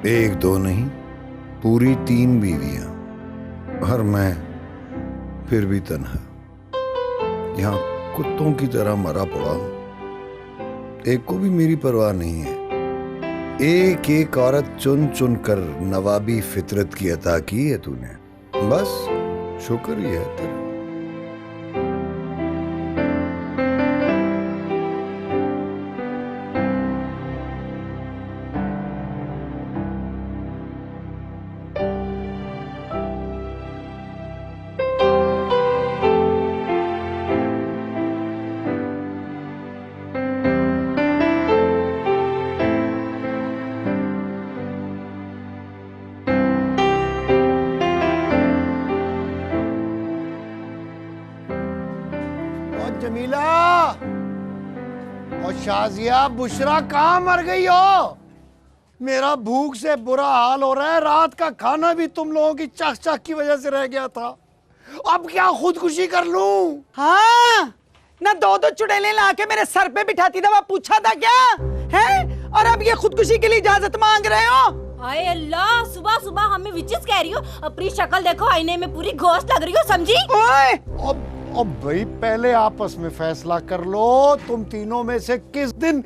एक दो नहीं, पूरी 3 बीवियां, और मैं फिर भी तन्हा यहाँ कुत्तों की तरह मरा पड़ा हूं। एक को भी मेरी परवाह नहीं है। एक एक औरत चुन चुन कर नवाबी फितरत की अता की है तूने, बस शुक्र ही है तेरा। जमीला और शाजिया, बुशरा कहाँ मर गई हो? मेरा भूख से बुरा हाल हो रहा है। रात का खाना भी तुम लोगों की चख चख की वजह से रह गया था। अब क्या खुदकुशी कर लूं? हाँ, ना दो चुड़ैलें लाके मेरे सर पे बिठाती दवा पूछा था क्या है? और अब ये खुदकुशी के लिए इजाजत मांग रहे हो? हाय अल्लाह, सुबह सुबह हमें विचित्र कह रही हो। अपनी शक्ल देखो, आईने में पूरी घोस्ट लग रही हो, समझी? ओए अब भाई पहले आपस में फैसला कर लो, तुम तीनों में से किस दिन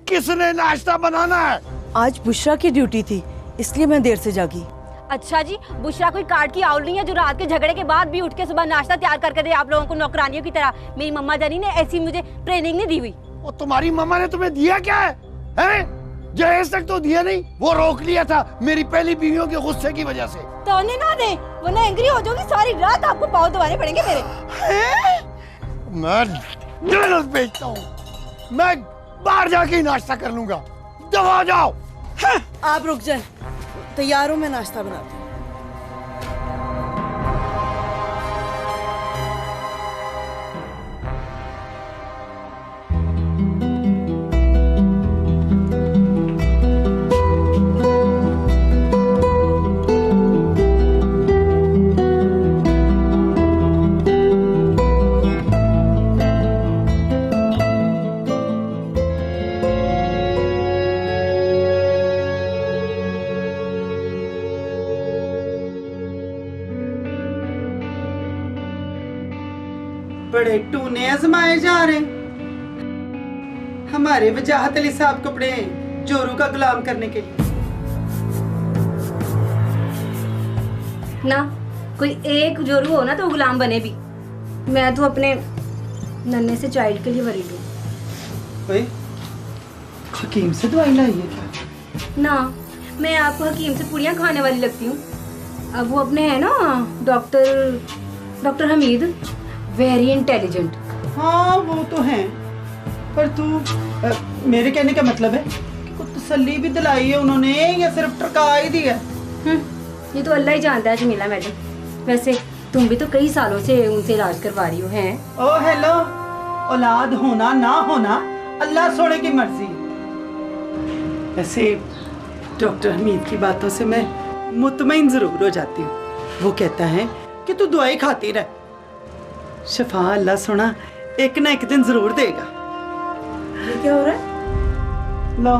किसने नाश्ता बनाना है? आज बुशरा की ड्यूटी थी, इसलिए मैं देर से जागी। अच्छा जी, बुशरा कोई कार्ड की आउल नहीं है जो रात के झगड़े के बाद भी उठ के सुबह नाश्ता तैयार करके दे आप लोगों को नौकरानियों की तरह। मेरी मम्मा जानी ने ऐसी मुझे ट्रेनिंग नहीं दी हुई। वो तुम्हारी मम्मा ने तुम्हें दिया क्या है? जहेज तक तो दिया नहीं, वो रोक लिया था मेरी पहली बीवियों के गुस्से की वजह से। तो ना दे, वरना एंग्री हो जाओगी। सारी रात आपको पाँव दबाने पड़ेंगे मेरे। मैं डॉलर बेचता हूँ, मैं बाहर जाके नाश्ता कर लूंगा। दबा जाओ। आप रुक जाए, तैयार हो, मैं नाश्ता बनाती हूँ। बड़े टूने आजमाए जा रहे हमारे वजाहत अली साहब कपड़े जोरू का गुलाम करने के लिए। ना कोई एक जोरू हो ना तो गुलाम बने भी। मैं तो अपने नन्हे से चाइल्ड के लिए वरीड हूँ। हकीम से दवाई लाई है क्या? ना, मैं आपको हकीम से पुड़ियाँ खाने वाली लगती हूँ। अब वो अपने है ना डॉक्टर हमीद, वेरी इंटेलिजेंट। हाँ वो तो है, पर तू मेरे कहने का मतलब है कि कुछ तसल्ली भी दिलाई है उन्होंने या सिर्फ टरका ही दी है? ये तो अल्लाह ही जानता है जमीला मैडम। वैसे तुम भी तो कई सालों से उनसे इलाज करवा रही हो। हैं? ओ हेलो, औलाद होना ना होना अल्लाह सोने की मर्जी। वैसे डॉक्टर हमीद की बातों से मैं मुतमईन जरूर हो जाती हूँ। वो कहता है कि तू दवाई खाती रह, शफा अल्लाह सोना एक ना एक दिन जरूर देगा। ये क्या हो रहा है? लो,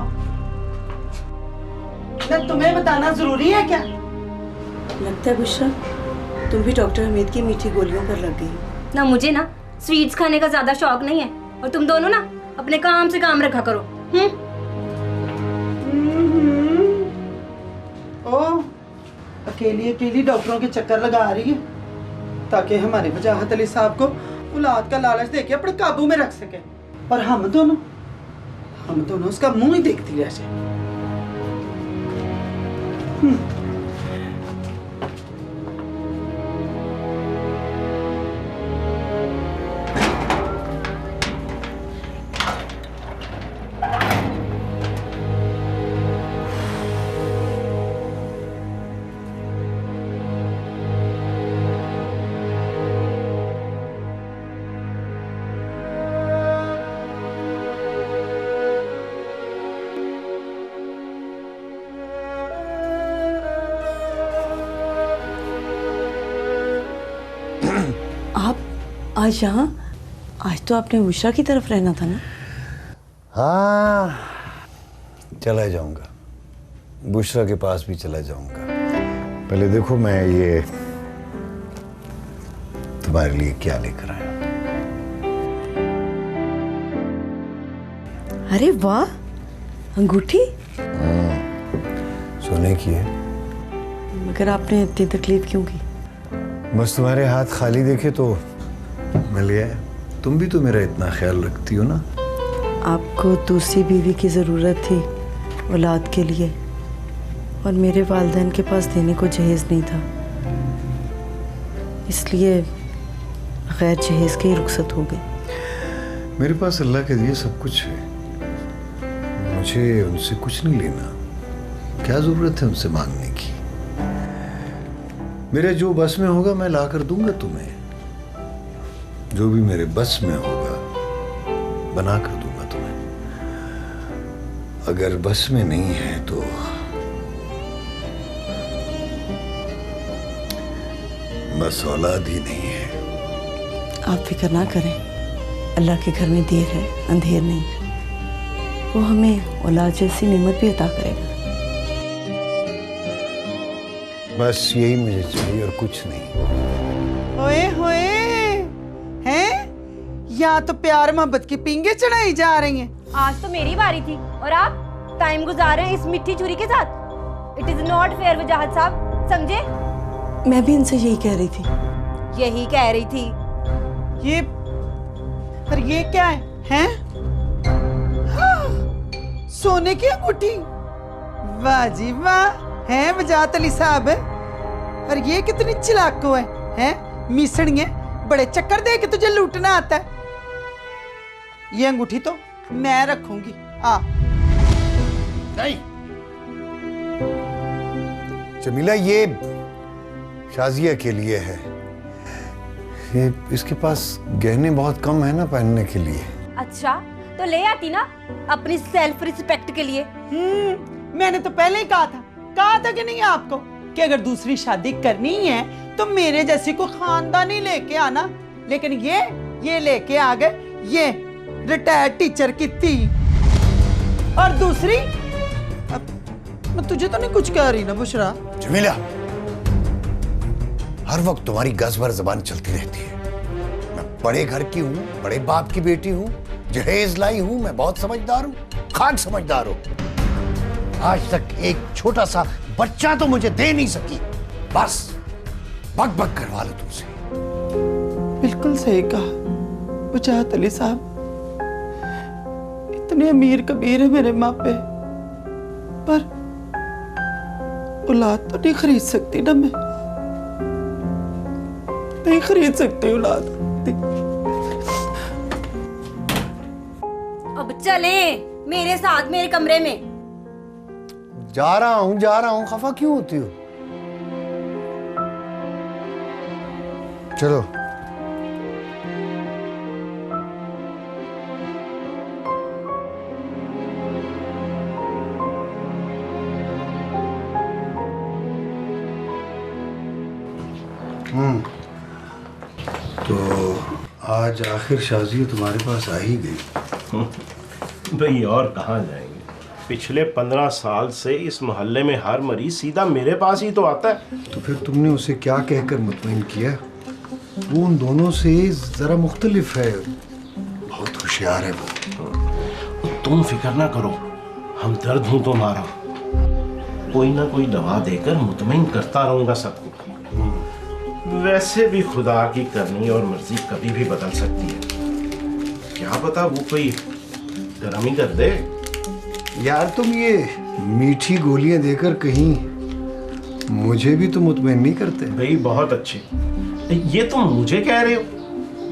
तुम्हें बताना जरूरी है क्या? लगता है बुशरा तुम भी डॉक्टर हमीद की मीठी गोलियों पर लग गई। ना मुझे ना स्वीट्स खाने का ज्यादा शौक नहीं है, और तुम दोनों ना अपने काम से काम रखा करो। ओ, अकेली अकेली डॉक्टरों के चक्कर लगा रही है ताकि हमारे वजाहत अली साहब को औलाद का लालच देके अपने काबू में रख सके, और हम दोनों उसका मुंह ही देखती रह जाए। आप आज यहाँ, आज तो आपने उषा की तरफ रहना था ना? हाँ, चला जाऊंगा, बुशरा के पास भी चला जाऊंगा। पहले देखो मैं ये तुम्हारे लिए क्या लेकर आया। अरे वाह, अंगूठी। सोने की है। मगर आपने इतनी तकलीफ क्यों की? बस तुम्हारे हाथ खाली देखे तो मिल गया। तुम भी तो मेरा इतना ख्याल रखती हो ना। आपको दूसरी बीवी की ज़रूरत थी औलाद के लिए, और मेरे वालिदैन के पास देने को जहेज़ नहीं था, इसलिए गैर जहेज़ के ही रुखसत हो गई। मेरे पास अल्लाह के दिए सब कुछ है, मुझे उनसे कुछ नहीं लेना। क्या जरूरत है उनसे मांगने की? मेरे जो बस में होगा मैं ला कर दूंगा तुम्हें। जो भी मेरे बस में होगा बना कर दूंगा तुम्हें। अगर बस में नहीं है तो बस औलाद ही नहीं है। आप फिक्र ना करें, अल्लाह के घर में देर है अंधेर नहीं। वो हमें औलाद जैसी नेमत भी अता करेगा। बस यही मुझे चाहिए और कुछ नहीं। ओए होए, हैं? यहाँ तो प्यार मोहब्बत की पींगे चढ़ाई जा रही हैं। आज तो मेरी बारी थी और आप टाइम गुजार रहे हैं इस मिट्टी छुरी के साथ। इट इज नॉट फेयर वजाहत साहब, समझे? मैं भी इनसे यही कह रही थी। यही कह रही थी। ये, पर ये क्या है? हैं? हाँ, सोने की अंगूठी। वाह जी वाह, हैं वजाहत अली साहब। और ये कितनी चिलाको है, हैं? मिसड़िए, बड़े चक्कर दे के तुझे लूटना आता है। ये अंगूठी तो मैं रखूंगी। आ नहीं, जमीला ये शाजिया के लिए है। ये इसके पास गहने बहुत कम है ना पहनने के लिए। अच्छा तो ले आती ना अपनी सेल्फ रिस्पेक्ट के लिए। मैंने तो पहले ही कहा था कि नहीं आपको, कि अगर दूसरी शादी करनी है तो मेरे जैसी को खानदानी लेके आना। लेकिन ये लेके आ गए, ये रिटायर्ड टीचर की थी। और दूसरी, अब मैं तुझे तो नहीं कुछ कह रही ना बुशरा। जमीला, हर वक्त तुम्हारी गज भर जबान चलती रहती है। मैं बड़े घर की हूँ, बड़े बाप की बेटी हूँ, जहेज लाई हूँ, मैं बहुत समझदार हूँ, खान समझदार हूँ। आज तक एक छोटा सा बच्चा तो मुझे दे नहीं सकी। बस बक बक करवा लो तुमसे। बिल्कुल सही कहा वजाहत अली साहब। इतने अमीर कबीर है मेरे मापे, पर औलाद तो नहीं खरीद सकती ना। मैं नहीं खरीद सकती औलाद। अब चले मेरे साथ मेरे कमरे में। जा रहा हूँ, खफा क्यों होती हो? चलो। तो आज आखिर शाजिया तुम्हारे पास आ ही गई। भाई और कहाँ जाएंगे? पिछले 15 साल से इस मोहल्ले में हर मरीज सीधा मेरे पास ही तो आता है। तो फिर तुमने उसे क्या कहकर मुतमईन किया? वो उन दोनों से जरा मुख्तलिफ है, बहुत होशियार है वो। तुम फिक्र ना करो, हम दर्द हूं तुम्हारा। कोई ना कोई दवा देकर मुतमईन करता रहूंगा सबको। वैसे भी खुदा की करनी और मर्जी कभी भी बदल सकती है। क्या पता वो कोई करम ही कर दे। यार तुम ये मीठी गोलियां देकर कहीं मुझे भी तो मुतमईन नहीं करते। भाई बहुत अच्छे। ये तुम मुझे कह रहे हो,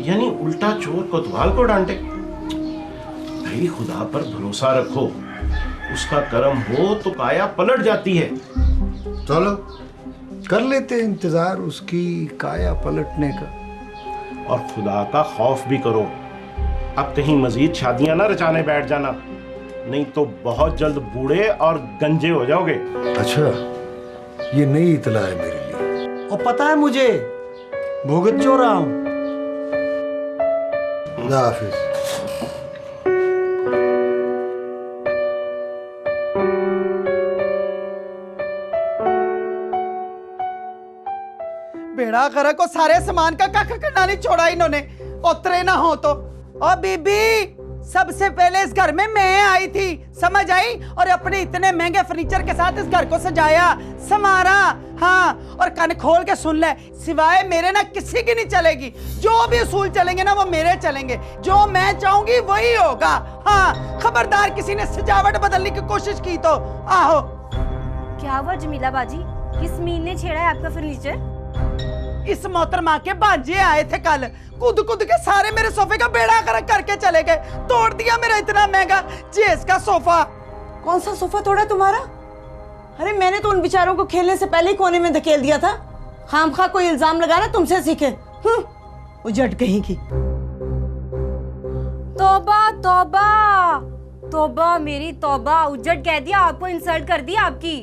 यानी उल्टा चोर कोतवाल को डांटे। भाई खुदा पर भरोसा रखो, उसका कर्म हो तो काया पलट जाती है। चलो कर लेते इंतजार उसकी काया पलटने का। और खुदा का खौफ भी करो, अब कहीं मजीद शादियां ना रचाने बैठ जाना, नहीं तो बहुत जल्द बूढ़े और गंजे हो जाओगे। अच्छा, ये नई इतला है मेरे लिए। और पता है मुझे, भुगत जो रहा हूं। खुदा हाफिज। बेड़ा गर्क को सारे सामान का कख करना नहीं छोड़ा इन्होंने, उतरे ना हो तो। और बीबी, सबसे पहले इस घर में मैं आई थी, समझ आई? और अपने इतने महंगे फर्नीचर के साथ इस घर को सजाया, संवारा। हाँ, और कान खोल के सुन ले, सिवाय मेरे ना किसी की नहीं चलेगी। जो भी उसूल चलेंगे ना वो मेरे चलेंगे, जो मैं चाहूंगी वही होगा। हाँ, खबरदार किसी ने सजावट बदलने की कोशिश की तो आहो। क्या हुआ जमीला बाजी, किस मीन ने छेड़ा है आपका फर्नीचर? इस मोहतरमा के भांजे आए थे कल, कूद कूद के सारे मेरे सोफे का बेड़ा गर्क करके चले गए, तोड़ दिया मेरा इतना महंगा जेस का सोफा। कौन सा सोफा तोड़ा तुम्हारा? अरे मैंने तो उन बेचारों को खेलने से पहले ही कोने में धकेल दिया था। खामखा कोई इल्जाम लगाना तुमसे सीखे। उजट कहीं की। तौबा तौबा तौबा, मेरी तौबा, उजट कह दिया आपको, इंसल्ट कर दी आपकी।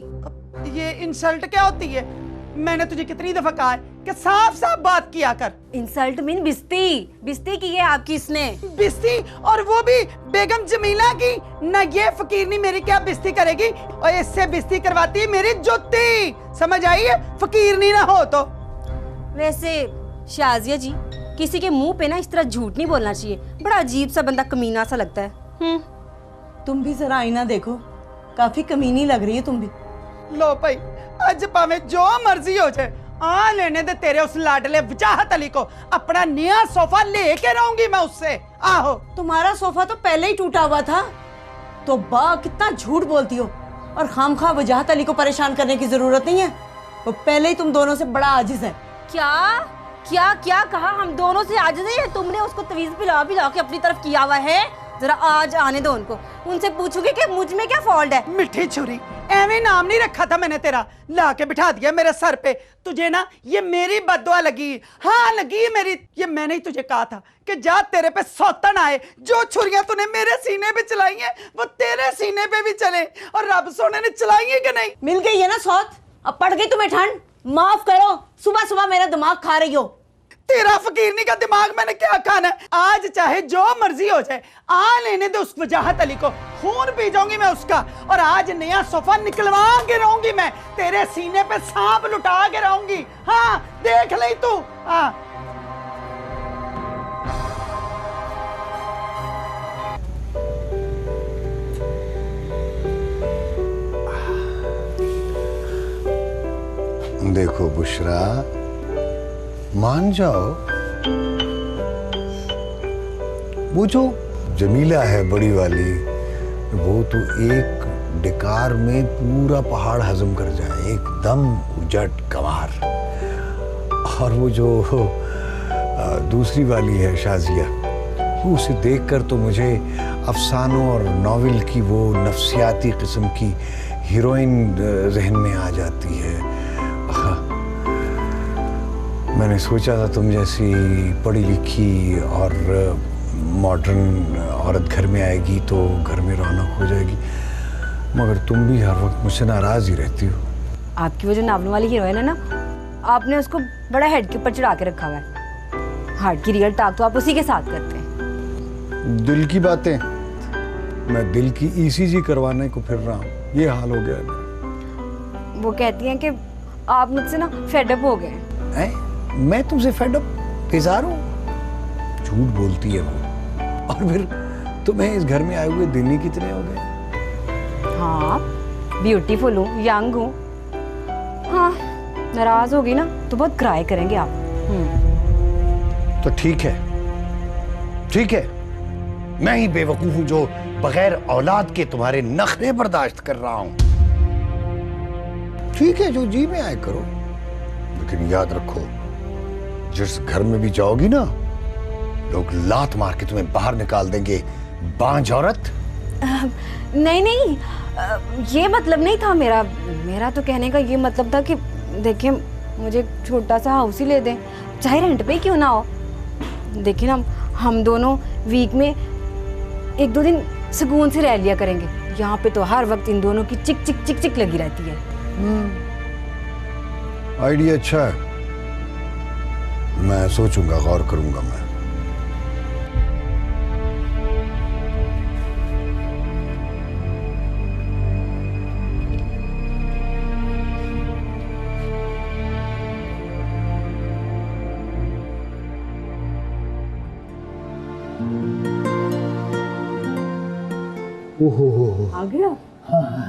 ये इंसल्ट क्या होती है? मैंने तुझे कितनी दफा कहा है कि साफ साफ बात किया कर। इंसल्ट मीन बिस्ती की है आपकी इसने। बिस्ती? और वो भी बेगम जमीला की? न ये फकीरनी मेरी क्या बिस्ती करेगी, और इससे बिस्ती करवाती मेरी जुत्ती, समझ आई है? फकीरनी ना हो तो। वैसे शाजिया जी, किसी के मुंह पे ना इस तरह झूठ नहीं बोलना चाहिए, बड़ा अजीब सा बंदा, कमीना सा लगता है। तुम भी जरा आईना देखो, काफी कमीनी लग रही है तुम भी। लो भाई, आज भावे जो मर्जी हो जाए, आ लेने दे तेरे उस लाडले वजाहत अली को। अपना नया सोफा लेके रहूंगी मैं उससे। आहो, तुम्हारा सोफा तो पहले ही टूटा हुआ था। तो बा कितना झूठ बोलती हो, और खामखा वजाहत अली को परेशान करने की जरूरत नहीं है, वो पहले ही तुम दोनों से बड़ा आजिज है। क्या क्या क्या कहा? हम दोनों से आजिज है? तुमने उसको तवीज पिला के अपनी तरफ किया हुआ है। जरा आज आने दो उनको, उनसे पूछोगे कि मुझ में क्या फॉल्ट है। मिठी छुरी, एवं नाम नहीं रखा था मैंने तेरा, ला के बिठा दिया मेरे सर पे। तुझे ना ये मेरी बद्दुआ लगी। हाँ लगी मेरी, ये मैंने ही तुझे कहा था कि जा तेरे पे सौतन आए। जो छुरियां तूने मेरे सीने पे चलाई हैं वो तेरे सीने पे भी चले, और रब सोने ने चलाई है कि नहीं? मिल गई है ना सौत, अब पड़ गई तुम्हें ठंड। माफ करो, सुबह सुबह मेरा दिमाग खा रही हो। तेरा फकीरनी का दिमाग मैंने क्या खाना है? आज चाहे जो मर्जी हो जाए, आ लेने दे उस वजाहत अली को, खून पी जाऊंगी मैं उसका। और आज नया सोफा निकलवा के रहूंगी मैं, तेरे सीने पे सांप लुटा के रहूंगी। हाँ देख ले तू। हाँ देखो बुशरा, मान जाओ, वो जो जमीला है बड़ी वाली, वो तो एक डिकार में पूरा पहाड़ हजम कर जाए, एकदम उजट गंवार। और वो जो दूसरी वाली है शाजिया, वो उसे देखकर तो मुझे अफसानों और नॉवेल की वो नफ्सियाती किस्म की हीरोइन जहन में आ जाती है। मैंने सोचा था तुम जैसी पढ़ी लिखी और मॉडर्न औरत घर में आएगी तो घर में रौनक हो जाएगी, मगर तुम भी हर वक्त मुझसे नाराज ही रहती हो। आपकी वो जो नावल वाली हीरोइन है ना, आपने उसको बड़ा हेड के ऊपर चढ़ा के रखा हुआ है। हार्ट की रियल टॉक तो आप उसी के साथ करते हैं। दिल की बातें, मैं दिल की ईसीजी करवाने को फिर रहा हूँ, ये हाल हो गया है मेरा। वो कहती हैं कि आप मुझसे ना फेडअप हो गए हैं? मैं तुमसे फेडअप बेजार हूँ? झूठ बोलती है वो। और फिर तुम्हें इस घर में आए हुए दिन ही कितने हो गए? हाँ, ब्यूटीफुल हूँ, यंग हूँ। हाँ, नाराज होगी ना तो बहुत क्राई करेंगे आप। तो ठीक है, ठीक है, मैं ही बेवकूफ हूं जो बगैर औलाद के तुम्हारे नखरे बर्दाश्त कर रहा हूं। ठीक है, जो जी में आए करो, लेकिन याद रखो जिस घर में भी जाओगी ना, लोग लात मार के तुम्हें बाहर निकाल देंगे, बांझ औरत। नहीं नहीं, ये मतलब नहीं था मेरा। मेरा तो कहने का ये मतलब था कि देखिए, मुझे एक छोटा सा हाउस ही ले दें, चाहे रेंट पे ही क्यों ना हो। देखिए ना, हम दोनों वीक में 1-2 दिन सुकून से रह लिया करेंगे। यहाँ पे तो हर वक्त इन दोनों की चिक चिक चिक चिक लगी रहती है। आइडिया अच्छा है, मैं सोचूंगा, गौर करूंगा मैं। ओहो आ गया। हाँ,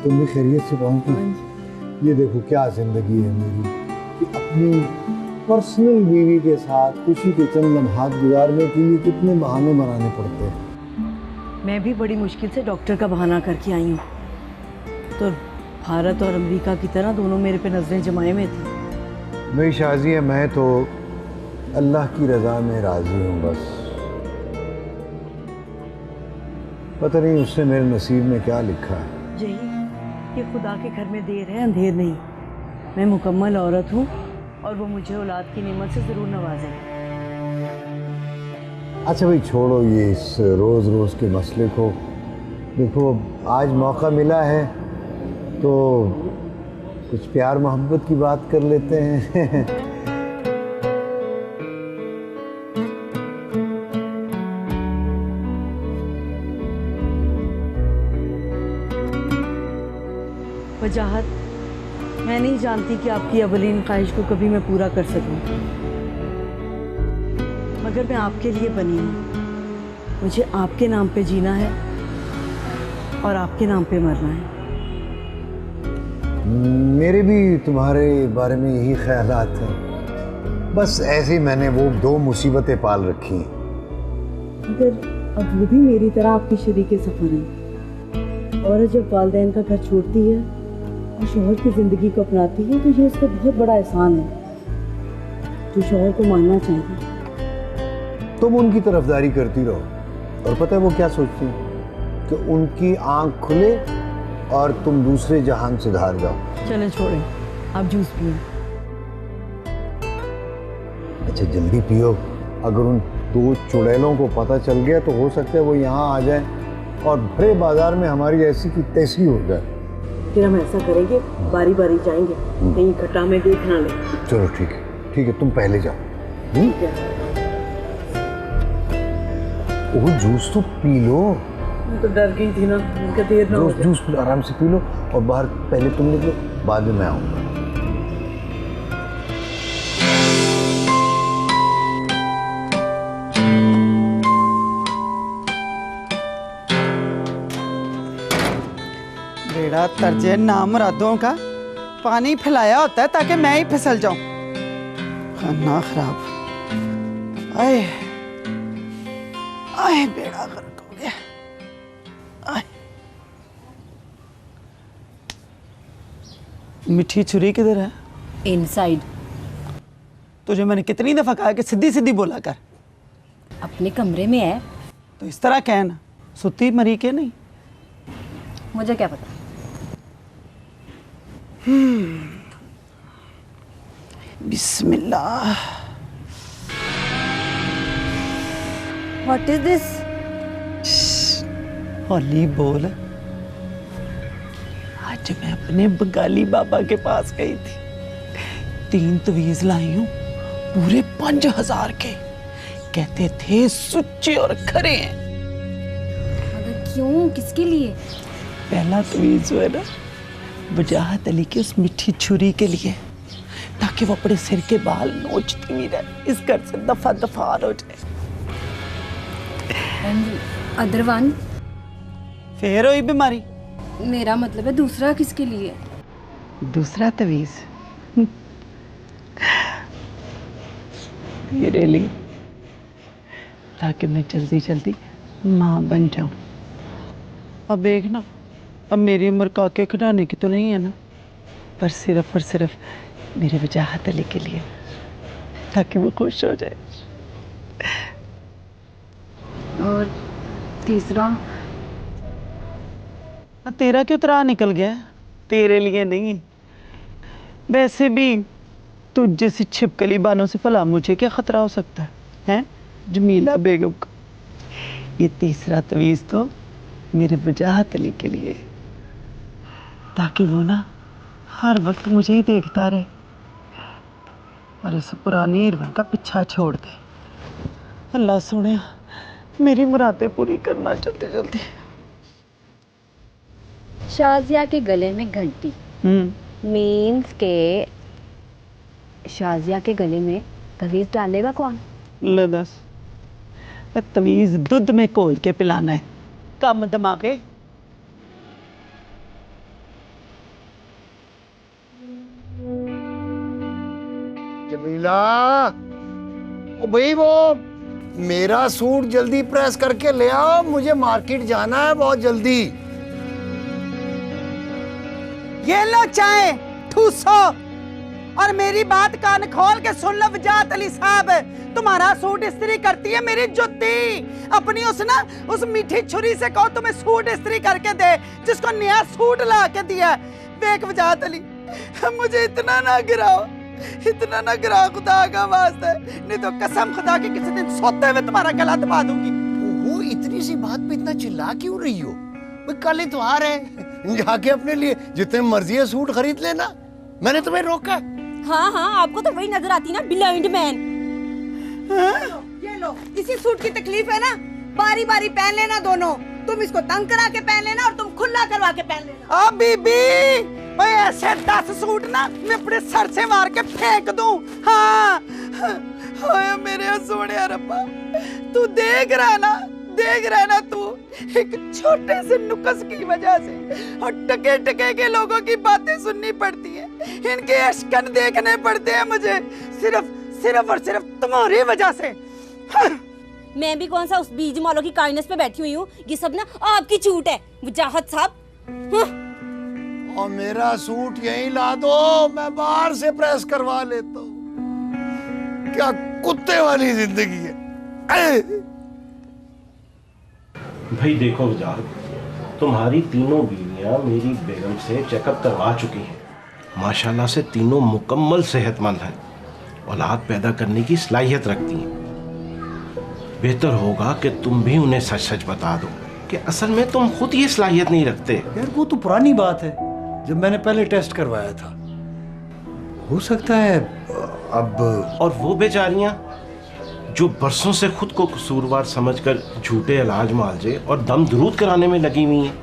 तुम भी खैरियत से पहुंच गई। ये देखो क्या जिंदगी है मेरी, कि अपनी पर्सनल बीवी के साथ खुशी के चंद लम्हात गुजारने के लिए कितने बहाने बनाने पड़ते हैं। मैं भी बड़ी मुश्किल से डॉक्टर का बहाना करके आई हूँ, तो भारत और अमेरिका की तरह दोनों मेरे पे नजरें जमाए में थी। मेरी शाज़िया, मैं तो अल्लाह की रज़ा में राज़ी हूँ बस। पता नहीं उसने मेरे नसीब में क्या लिखा है। यही कि खुदा के घर में देर है अंधेर नहीं। मैं मुकम्मल औरत हूँ और वो मुझे औलाद की नेमत से ज़रूर नवाजेगा। अच्छा भाई, छोड़ो ये इस रोज़ रोज़ के मसले को। देखो आज मौका मिला है तो कुछ प्यार मोहब्बत की बात कर लेते हैं। वजाहत, मैं नहीं जानती कि आपकी अवलीन ख्वाहिश को कभी मैं पूरा कर सकूं, मगर मैं आपके लिए बनी हूँ। मुझे आपके नाम पे जीना है और आपके नाम पे मरना है। मेरे भी तुम्हारे बारे में यही ख्यालात हैं। बस ऐसे ही मैंने वो 2 मुसीबतें पाल रखी हैं। मगर अब वो भी मेरी तरह आपकी शरीके सफ़र है। औरत जब वालिदैन का घर छोड़ती है और शौहर की ज़िंदगी को अपनाती है तो ये उसका बहुत बड़ा एहसान है जो शौहर को मानना चाहिए। तुम उनकी तरफदारी करती रहो, और पता है वो क्या सोचती हैं? कि उनकी आंख खुले और तुम दूसरे जहान से धार जाओ। चलें छोड़ें, आप जूस पिए। अच्छा जल्दी पियो, अगर उन 2 चुड़ैलों को पता चल गया तो हो सकता है वो यहाँ आ जाए और भरे बाजार में हमारी ऐसी की तैसी हो जाए। फिर हम ऐसा करेंगे, बारी बारी जाएंगे, कहीं इकट्ठा में देख ना ले। चलो ठीक है, तुम पहले जाओ। ओह जूस तो पी लो। मैं तो डर गई थी ना, उनका देर ना हो जाए। जूस आराम से पी लो, और बाहर पहले तुम निकलो, बाद में मैं आऊँगा। बेड़ा तरजे नामरादों का पानी फैलाया होता है ताकि मैं ही फिसल जाऊं। खाना खराब। आए आए, बेड़ा गर्क हो गया। आए, मिठी छुरी किधर है? इनसाइड। तुझे मैंने कितनी दफा कहा कि सीधी सीधी बोला कर। अपने कमरे में है। तो इस तरह कहना, सुती मरी के नहीं। मुझे क्या पता। बिस्मिल्लाह। What is this? हौली बोल। आज मैं अपने बंगाली बाबा के पास गई थी, 3 तवीज लाई हूं, पूरे 5000 के। कहते थे सुच्चे और खरे हैं। मगर क्यों, किसके लिए? पहला तवीज जो है ना, वजाहत अली की उस मिठी छुरी के लिए, ताकि वो अपने सिर के बाल नोचती भी रहे, इस घर से दफा दफार हो जाए। Other one? फिर हुई बीमारी। मेरा मतलब है दूसरा किसके लिए? दूसरा तवीज मेरे लिए, ताकि मैं जल्दी जल्दी माँ बन जाऊं। अब देखना, अब मेरी उम्र काके खिलाने की तो नहीं है ना। पर सिर्फ और सिर्फ मेरे वजाहत अली के लिए, ताकि वो खुश हो जाए। और तीसरा? तेरा क्यों तरा निकल गया? तेरे लिए नहीं, वैसे भी तुझ जैसी छिपकली बानों से भला मुझे क्या खतरा हो सकता है जमीला बेगम को। ये तीसरा तवीज़ तो मेरे वजाहत अली के लिए, ताकि वो ना हर वक्त मुझे ही देखता रहे और इस पुरानी हिरवन का पीछा छोड़ दे। अल्लाह सुने मेरी मुरादें पूरी करना जल्दी जल्दी। शाजिया के गले में घंटी मीन्स के शाजिया के गले में तवीज़ डालेगा कौन? ले दस, तवीज़ दूध में घोल के पिलाना है। कम दिमागे। जमीला, ओ भाई वो मेरा सूट जल्दी प्रेस करके ले आओ, मुझे मार्केट जाना है बहुत जल्दी। ये लो चाय ठूसो, और मेरी बात कान खोल के सुन लो वजाहत अली साहब, तुम्हारा सूट इस्त्री करती है मेरी जुत्ती। अपनी उस मीठी छुरी से कहो तुम्हें सूट इस्त्री करके दे, जिसको नया सूट ला के दिया। देख वजाहत अली, मुझे इतना ना गिराओ, इतना ना गिराओ खुदा का वास्ते, नहीं तो कसम खुदा की किसी दिन सोते हुए तुम्हारा गला दबा दूंगी। वो इतनी सी बात पे इतना चिल्ला क्यों रही हो? कल इतवार है, जाके अपने लिए जितने मर्जी है सूट खरीद लेना, मैंने तुम्हें रोका? हाँ हाँ, आपको तो वही नजर आती ना, ब्लाइंड मैन। ये लो, इसी सूट की तकलीफ है ना, बारी बारी पहन लेना दोनों। तुम इसको तंग करा के पहन लेना और तुम खुला करवा के पहन लेना। बीबी, मैं ऐसे 10 सूट ना मैं अपने सर से मार के फेंक दूं। हाँ, हाय मेरे सोने रब्बा, तू देख रहा ना तू, एक छोटे से नुक्स की वजह से और टके टके के लोगों की बातें सुननी पड़ती है, इनके अशकन देखने पड़ते हैं मुझे, सिर्फ और सिर्फ तुम्हारी वजह से। मैं भी कौन सा उस बीज मालो की काइंडनेस पे बैठी हुई हूँ, ये सब ना आपकी छूट है वजाहत साहब। और मेरा सूट यहीं ला दो, मैं बाहर से प्रेस करवा लेता हूँ। क्या कुत्ते वाली जिंदगी है। भाई देखो वजाहत, तुम्हारी तीनों बीवियां मेरी बेगम से चेकअप करवा चुकी हैं। माशाल्लाह से तीनों मुकम्मल सेहतमंद हैं, औलाद पैदा करने की सलाहियत रखती हैं। बेहतर होगा कि तुम भी उन्हें सच सच बता दो कि असल में तुम खुद ये सलाहियत नहीं रखते। यार वो तो पुरानी बात है, जब मैंने पहले टेस्ट करवाया था। हो सकता है अब। और वो बेचारियां जो बरसों से खुद को कसूरवार समझकर झूठे इलाज मुआवजे और दम दुरूद कराने में लगी हुई हैं,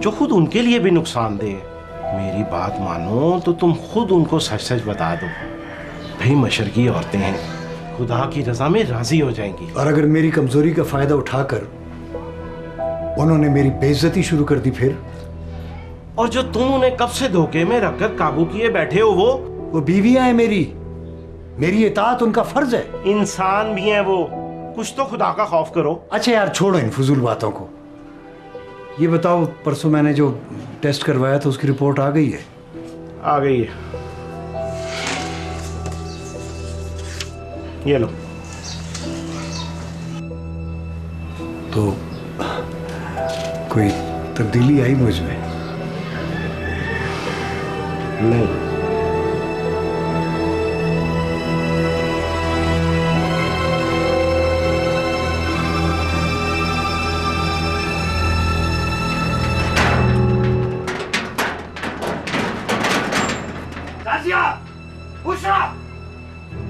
जो खुद उनके लिए भी नुकसानदेह है। मेरी बात मानो तो तुम खुद उनको सच सच बता दो। भाई मशरकी औरतें हैं, खुदा की रजा में राजी हो जाएंगी। और अगर मेरी कमजोरी का फायदा उठाकर उन्होंने मेरी बेइज्जती शुरू कर दी फिर? और जो तुम उन्हें कब से धोखे में रखकर काबू किए बैठे हो, वो बीवियां हैं मेरी इताअत उनका फर्ज है। इंसान भी हैं वो, कुछ तो खुदा का खौफ करो। अच्छा यार छोड़ो इन फजूल बातों को। ये बताओ, परसों मैंने जो टेस्ट करवाया था उसकी रिपोर्ट आ गई है? आ गई है, ये लो। तो कोई तब्दीली आई मुझ में? नहीं।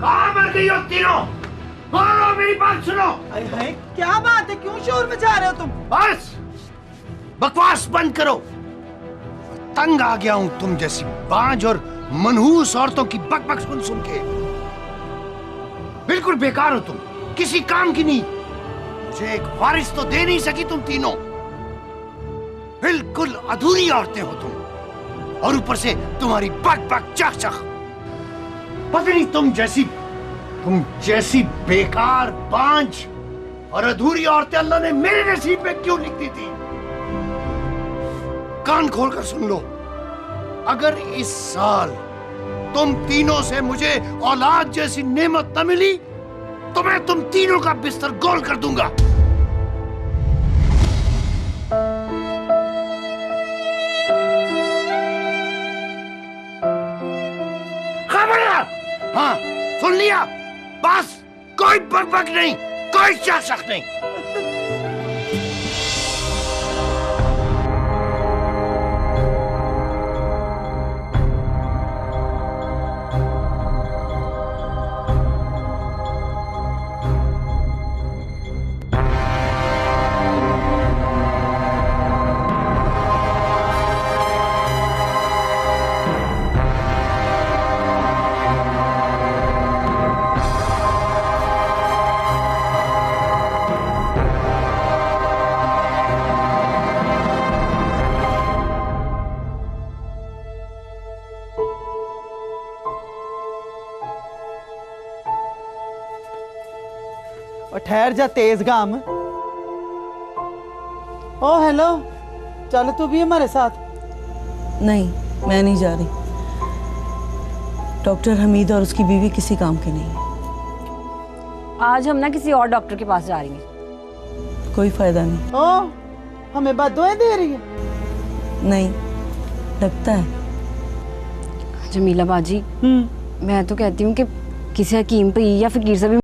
कहाँ मर गई हो तीनों? मारो, मेरी बात सुनो। अरे क्या बात है, क्यों शोर मचा रहे हो तुम? बस बकवास बंद करो। तंग आ गया हूं तुम जैसी बांझ और मनहूस औरतों की बकबक सुन के। बिल्कुल बेकार हो तुम, किसी काम की नहीं। मुझे एक वारिस तो दे नहीं सकी तुम तीनों। बिल्कुल अधूरी औरतें हो तुम, और ऊपर से तुम्हारी बक चख। पता नहीं तुम जैसी बेकार, बांझ और अधूरी औरतें अल्लाह ने मेरे नसीब में क्यों लिख दी थी। कान खोलकर सुन लो, अगर इस साल तुम तीनों से मुझे औलाद जैसी नेमत न मिली तो मैं तुम तीनों का बिस्तर गोल कर दूंगा। खबरदार! हाँ, सुन लिया? बस कोई बकबक नहीं, कोई चक नहीं। और ठहर जा तेज गाम। ओ हेलो, चल तू भी हमारे साथ। नहीं, मैं नहीं जा रही। डॉक्टर हमीद और उसकी बीवी किसी काम के नहीं है। आज हम ना किसी और डॉक्टर के पास जा रही हैं। कोई फायदा नहीं। ओ, हमें बददुआएं दे रही है? नहीं, लगता है। जमीला बाजी, मैं तो कहती हूँ कि किसी हकीम पे या फकीर से भी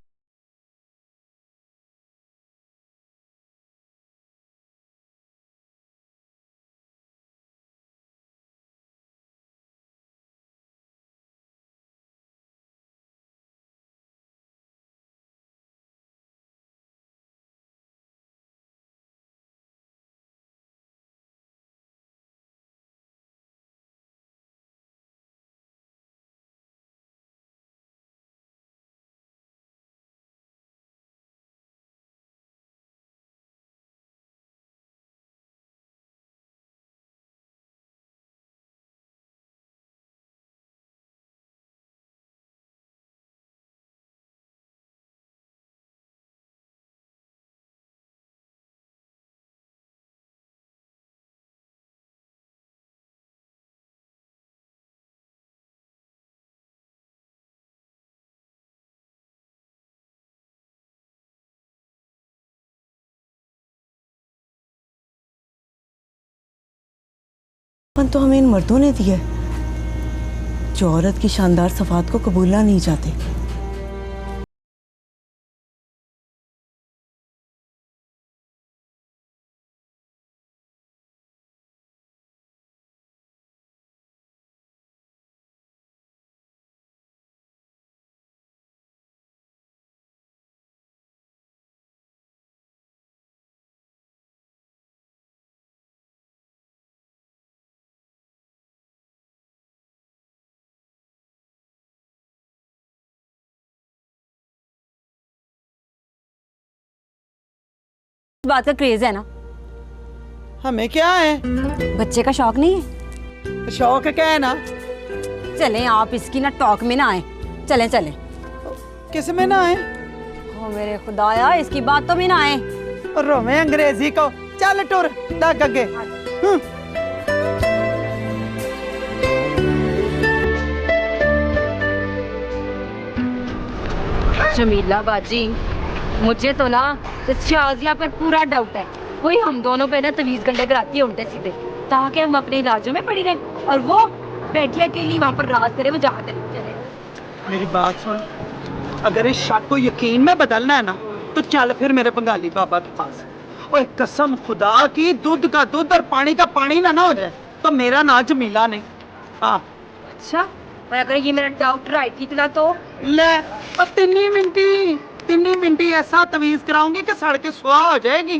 अपन तो हमें इन मर्दों ने दिया है जो औरत की शानदार सफात को कबूलना नहीं चाहते। बात का क्रेज है ना। हमें क्या है? बच्चे का शौक नहीं है? शौक क्या है ना? चलें, आप इसकी ना टॉक में ना आए। चलें चलें। किस में ना आए? ओ मेरे खुदाया, इसकी बातों में ना आए। रोवे अंग्रेजी को। चल टुर लग आगे। जमीला बाजी, मुझे तो ना इस शाजिया पर पूरा डाउट है। वही हम दोनों पे ना तवीज गंडे कराती है उल्टे सीधे, ताकि हम अपने इलाजों में पड़ी रहें और वो बैठी अकेली वहां पर राज करे। वो जहाँ चले। मेरी बात सुन, अगर इस शक को यकीन में बदलना है ना तो चल फिर मेरे बंगाली बाबा के पास। ओए कसम खुदा की, दूध का दूध और पानी का पानी ना हो जाए तो मेरा ना जमीला नहीं। हाँ अच्छा, और अगर ये मेरा डाउट राइट निकला तो? ले, और तिन्नी मिनटी ऐसा तवीज कराऊंगी कि सड़ के सुहा हो जाएगी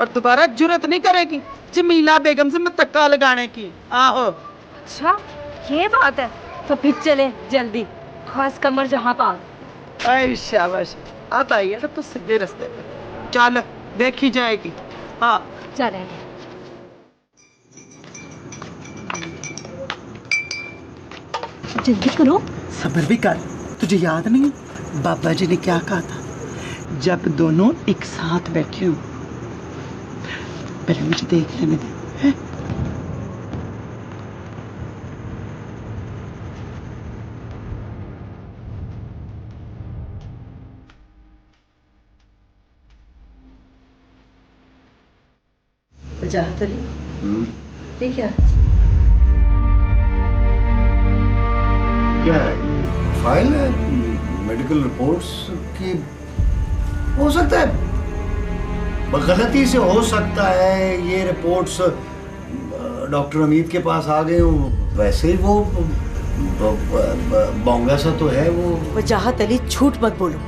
और दोबारा जुर्रत नहीं करेगी जमीला बेगम से मैं तक्का लगाने की। आहो। अच्छा ये बात है, तो फिर चले जल्दी, खास कमर जहाँ पास। ऐ शाबाश, अब आई है तो सीधे रास्ते पे चल, देखी जाएगी। हाँ चले। जल्दी करो। सब्र भी कर। तुझे याद नहीं बाबा जी ने क्या कहा था? जब दोनों एक साथ बैठे हो, पहले मुझे देख लेने दे। वजाहत अली, ये क्या क्या है? फाइल है मेडिकल रिपोर्ट्स की। हो सकता है गलती से, हो सकता है ये रिपोर्ट्स डॉक्टर अमीत के पास आ गए हों। वैसे ही वो बोंगा सा तो है वो। वजाहत अली, झूठ मत बोलो।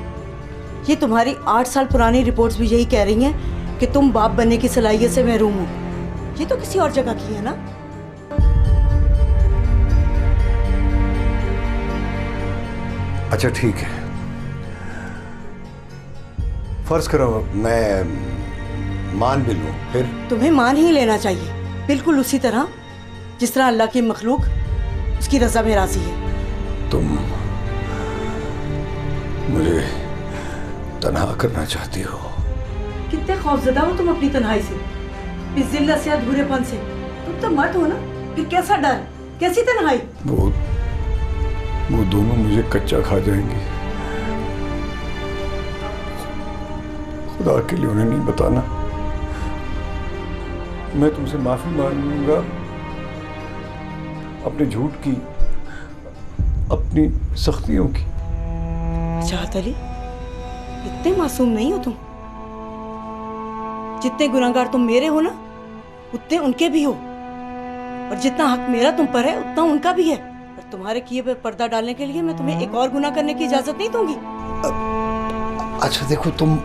ये तुम्हारी 8 साल पुरानी रिपोर्ट्स भी यही कह रही हैं कि तुम बाप बनने की सलाहियत से महरूम हो। ये तो किसी और जगह की है ना। अच्छा ठीक है, फर्ज करो मैं मान भी लूं, फिर तुम्हें मान ही लेना चाहिए, बिल्कुल उसी तरह जिस तरह अल्लाह की मखलूक उसकी रजा में राजी है। तुम मुझे तन्हा करना चाहती हो। कितने खौफजदा हो तुम अपनी तन्हाई से, इस जिल्लत से, अधूरेपन से। तुम तो मर्द हो ना, फिर कैसा डर, कैसी तन्हाई? वो दोनों मुझे कच्चा खा जाएंगे। खुदा के लिए उन्हें नहीं बताना। मैं तुमसे माफी मांगूंगा अपने झूठ की, अपनी सख्तियों की। वजाहत अली, इतने मासूम नहीं हो तुम। जितने गुनाहगार तुम मेरे हो ना, उतने उनके भी हो। और जितना हक मेरा तुम पर है, उतना उनका भी है। और तुम्हारे किए पे पर्दा डालने के लिए मैं तुम्हें एक और गुनाह करने की इजाजत नहीं दूंगी। अच्छा देखो, तुम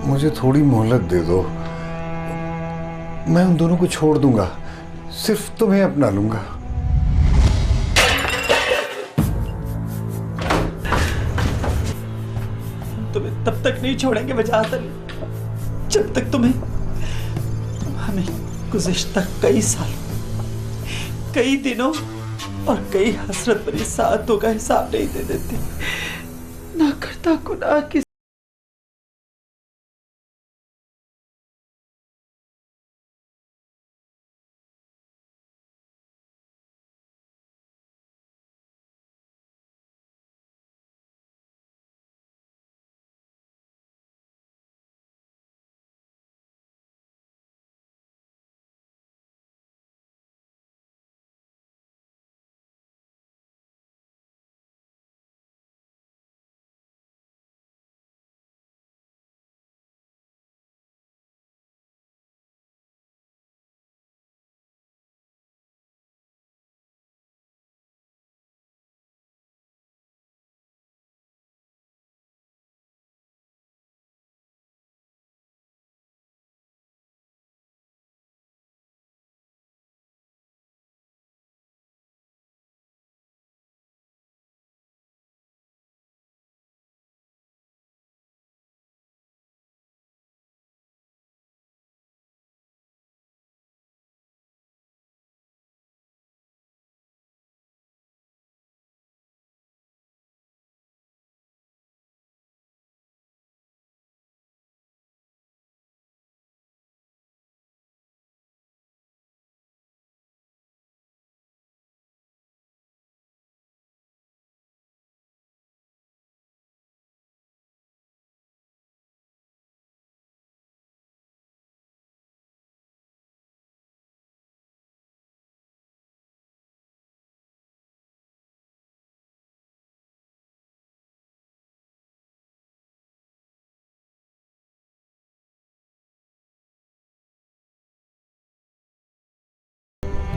मुझे थोड़ी मोहलत दे दो, मैं उन दोनों को छोड़ दूंगा, सिर्फ तुम्हें अपना लूंगा। तुम्हें तब तक नहीं छोड़ेंगे वजाहत अली, जब तक तुम्हें हमें गुज़िश्ता कई सालों, कई दिनों और कई हसरत भरी सातों का हिसाब नहीं दे देते। ना करता गुनाह की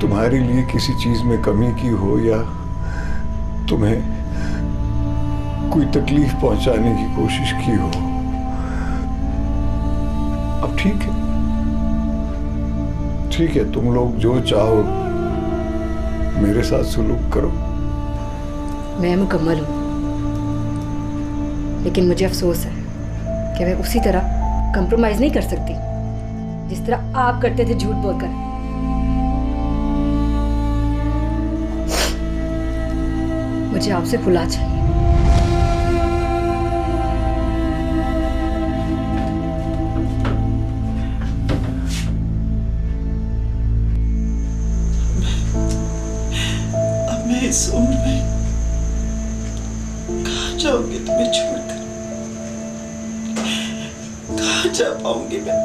तुम्हारे लिए किसी चीज में कमी की हो या तुम्हें कोई तकलीफ पहुंचाने की कोशिश की हो, अब ठीक है, तुम लोग जो चाहो मेरे साथ सुलूक करो। मैं मुकम्मल हूँ, लेकिन मुझे अफसोस है कि मैं उसी तरह कंप्रोमाइज नहीं कर सकती जिस तरह आप करते थे झूठ बोलकर। मुझे आपसे खुला चाहिए। अब मैं इस उम्र में कहाँ जाऊंगी तुम्हें छोड़कर? कहाँ जा पाऊंगी मैं?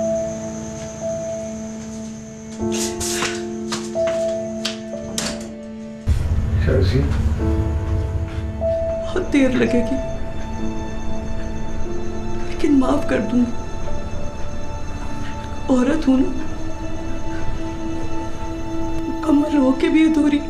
शर्जी, बहुत देर लगेगी, लेकिन माफ कर दूंगी। औरत हूं ना, मुकम्मल होके भी अधूरी।